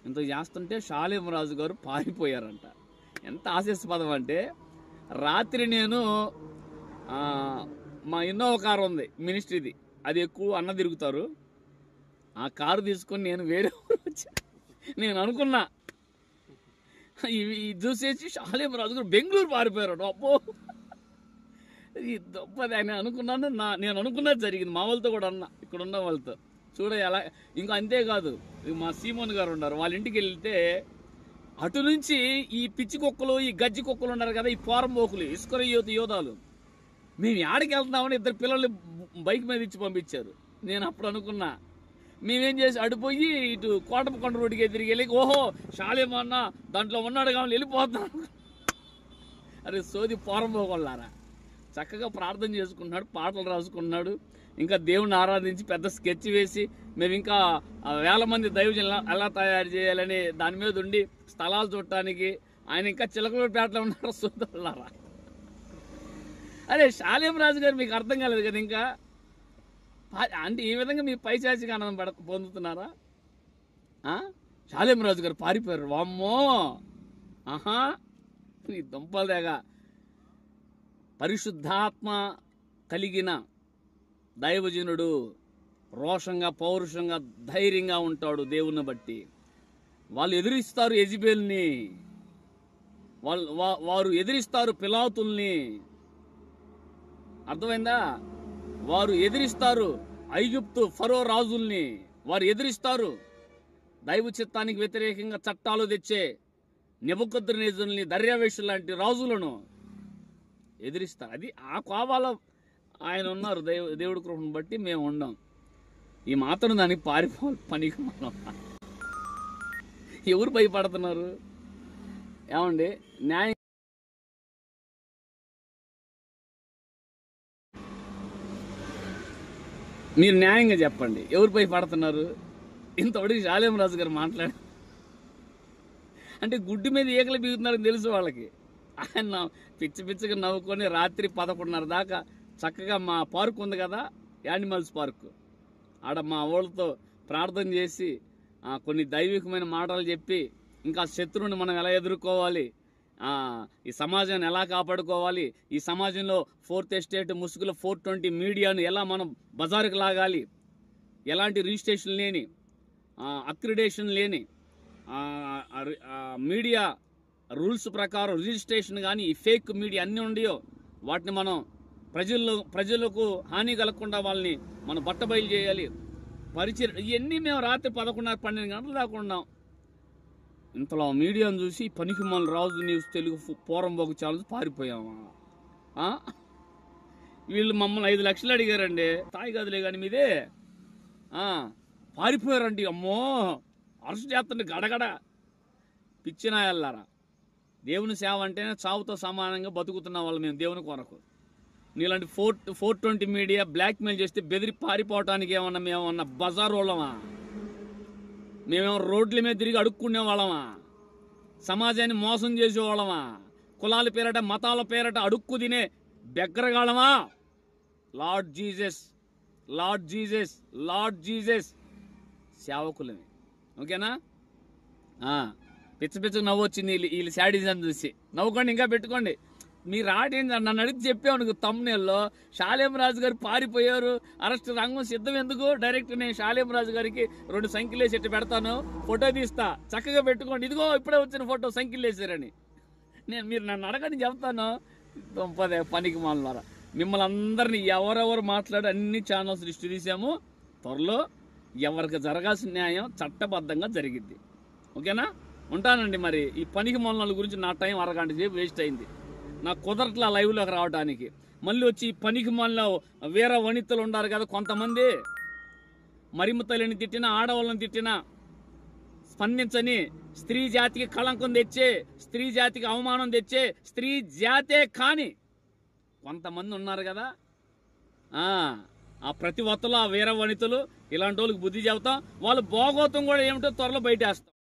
ఇంత చేస్తుంటే షాలేం రాజు గారు పారిపోయారంట. ఎంత హాస్యాస్పదం అంటే, రాత్రి నేను మా ఇన్నోవా కారు ఉంది మినిస్ట్రీది, అది ఎక్కువ అన్న తిరుగుతారు. ఆ కారు తీసుకొని నేను వేరే ఊరు వచ్చా. నేను అనుకున్నా ఇవి చూసేసి షాలేం రాజు గారు బెంగళూరు పారిపోయారు. అబ్బో ఈ దొప్పది అని అనుకున్నాను. నేను అనుకున్నది జరిగింది. మా వాళ్ళతో కూడా అన్నా, ఇక్కడ ఉన్న వాళ్ళతో, చూడ ఎలా. ఇంకా అంతేకాదు, మా సీమోన్ గారు ఉన్నారు, వాళ్ళ ఇంటికి వెళ్తే అటు నుంచి ఈ పిచ్చి కుక్కలు, ఈ గజ్జి కుక్కలు ఉన్నారు కదా, ఈ పోరంబోకులు, ఇసుకర యోధాలు, మేము యాడికి వెళ్తున్నామని ఇద్దరు పిల్లల్ని బైక్ మీద ఇచ్చి పంపించారు. నేను అప్పుడు అనుకున్నా, మేమేం చేసి అడిపోయి ఇటు కోటపకొండ రోడ్డుకి తిరిగి వెళ్ళి, ఓహో షాలేం అన్న దాంట్లో ఉన్నాడు కావాలి వెళ్ళిపోతున్నాను. అరే సోది పోరంబోకులారా. చక్కగా ప్రార్థన చేసుకున్నాడు, పాటలు రాసుకున్నాడు, ఇంకా దేవుణ్ణి ఆరాధించి పెద్ద స్కెచ్ వేసి మేము ఇంకా వేల మంది దైవజనులు ఎలా తయారు చేయాలని దాని మీద ఉండి స్థలాలు చూడటానికి ఆయన ఇంకా చిలకలూరుపేటలో ఉన్నారు. సోదరులారా, అరే షాలేం రాజు గారు మీకు అర్థం కాలేదు కదా ఇంకా. అంటే ఈ విధంగా మీ పైశాచిక ఆనందం పొందుతున్నారా? షాలేం రాజు గారు పారిపోయారు. వామ్మో, ఆహా, ఈ దుంపలేగా. పరిశుద్ధాత్మ కలిగిన దైవజనుడు రోషంగా, పౌరుషంగా, ధైర్యంగా ఉంటాడు దేవుని బట్టి. వాళ్ళు ఎదిరిస్తారు యెజబెల్ని, వారు ఎదిరిస్తారు పిలాతుల్ని. అర్థమైందా? వారు ఎదిరిస్తారు ఐగుప్తు ఫరో రాజుల్ని, వారు ఎదిరిస్తారు దైవ చిత్తానికి వ్యతిరేకంగా చట్టాలు తెచ్చే నెబుకద్నెజరుల్ని, దర్యావేషు లాంటి రాజులను ఎదిరిస్తారు. అది ఆ కోవాలో ఆయన ఉన్నారు. దేవుడి కృపను బట్టి మేము ఉన్నాం. ఈ మాత్రం దానికి పారిపోవాలి పనికి మనం. ఎవరు భయపడుతున్నారు ఏమండి? న్యాయం మీరు న్యాయంగా చెప్పండి, ఎవరు భయపడుతున్నారు? ఇంతవరకు షాలేం రాజు గారు మాట్లాడు అంటే గుడ్డి మీద ఈకలు బిగుతున్నారని తెలుసు వాళ్ళకి. ఆయన పిచ్చి పిచ్చిగా నవ్వుకొని రాత్రి 11:30 దాకా చక్కగా మా పార్క్ ఉంది కదా, యానిమల్స్ పార్క్, ఆడ మా వాళ్ళతో ప్రార్థన చేసి కొన్ని దైవికమైన మాటలు చెప్పి, ఇంకా శత్రువుని మనం ఎలా ఎదుర్కోవాలి, ఈ సమాజాన్ని ఎలా కాపాడుకోవాలి, ఈ సమాజంలో 4th ఎస్టేట్ ముసుగులో 420 మీడియాను ఎలా మనం బజారుకు లాగాలి, ఎలాంటి రిజిస్ట్రేషన్ లేని, అక్రిడేషన్ లేని మీడియా రూల్స్ ప్రకారం రిజిస్ట్రేషన్ కానీ ఈ ఫేక్ మీడియా అన్నీ ఉన్నాయో వాటిని మనం ప్రజలకు హాని కలగకుండా వాళ్ళని మనం బట్టబయలు చేయాలి. పరిచయం ఇవన్నీ మేము రాత్రి 11:30-12 గంటలు దాకా ఉన్నాం. ఇంతలో మీడియాను చూసి పనికి మన రాజు న్యూస్ తెలుగు పోరంబోకు ఛానల్ పారిపోయామా? వీళ్ళు మమ్మల్ని 5 లక్షలు అడిగారండి. తాయి గదులే కానీ మీదే పారిపోయారండి. అమ్మో, అరెస్ట్ చేస్తుంటే గడగడ. పిచ్చినాయల్లారా, దేవుని సేవ అంటేనే చావుతో సమానంగా బతుకుతున్న వాళ్ళు మేము దేవుని కొరకు. నీలాంటి 420 మీడియా బ్లాక్మెయిల్ చేస్తే బెదిరి పారిపోవటానికి మేమన్నా బజార్ వాళ్ళమా? మేమేమో రోడ్ల మీద తిరిగి అడుక్కునే వాళ్ళమా? సమాజాన్ని మోసం చేసేవాళ్ళమా? కులాల పేరట, మతాల పేరట అడుక్కు తినే బెగ్గరగాళ్ళమా? Lord Jesus, lord Jesus, lord Jesus సేవకులమే. ఓకేనా? పిచ్చ పిచ్చకు నవ్వు వచ్చింది వీళ్ళు శాడిజం చూసి. నవ్వుకోండి, ఇంకా పెట్టుకోండి. మీరు ఆటేంటి నన్ను అడిగి చెప్పాను తమ్మునేల్లో షాలేం రాజు గారు పారిపోయారు, అరెస్ట్ రంగం సిద్ధం ఎందుకు? డైరెక్ట్ నేను షాలేం రాజు గారికి 2 సంఖ్యలు వేసి ఎట్టు పెడతాను, ఫోటో తీస్తా, చక్కగా పెట్టుకోండి. ఇదిగో ఇప్పుడే వచ్చిన ఫోటో, సంఖ్యలు వేసారని. మీరు నన్ను అడగని చెప్తాను. పనికి మాట్లారా మిమ్మల్ని అందరినీ ఎవరెవరు మాట్లాడి అన్ని ఛానల్స్ లిస్ట్ తీసాము. త్వరలో ఎవరికి జరగాల్సిన న్యాయం చట్టబద్ధంగా జరిగిద్ది. ఓకేనా? ఉంటానండి. మరి ఈ పనికి మొన్న గురించి నా టైం అరగంట సేపు వేస్ట్ అయింది. నాకు కుదరట్లా లైవ్లోకి రావడానికి. మళ్ళీ వచ్చి పనికి మొన్న వేరే వనితలు ఉన్నారు కదా కొంతమంది, మరిమ తల్లిని తిట్టినా, ఆడవాళ్ళని తిట్టినా స్పందించని, స్త్రీ జాతికి కళంకం తెచ్చే, స్త్రీ జాతికి అవమానం తెచ్చే, స్త్రీ జాతే కాని కొంతమంది ఉన్నారు కదా. ఆ ప్రతి ఒత్తలో ఆ వీర వనితలు ఇలాంటి వాళ్ళకి బుద్ధి చెబుతాం. వాళ్ళు భోగోతం కూడా ఏమిటో త్వరలో బయటేస్తాం.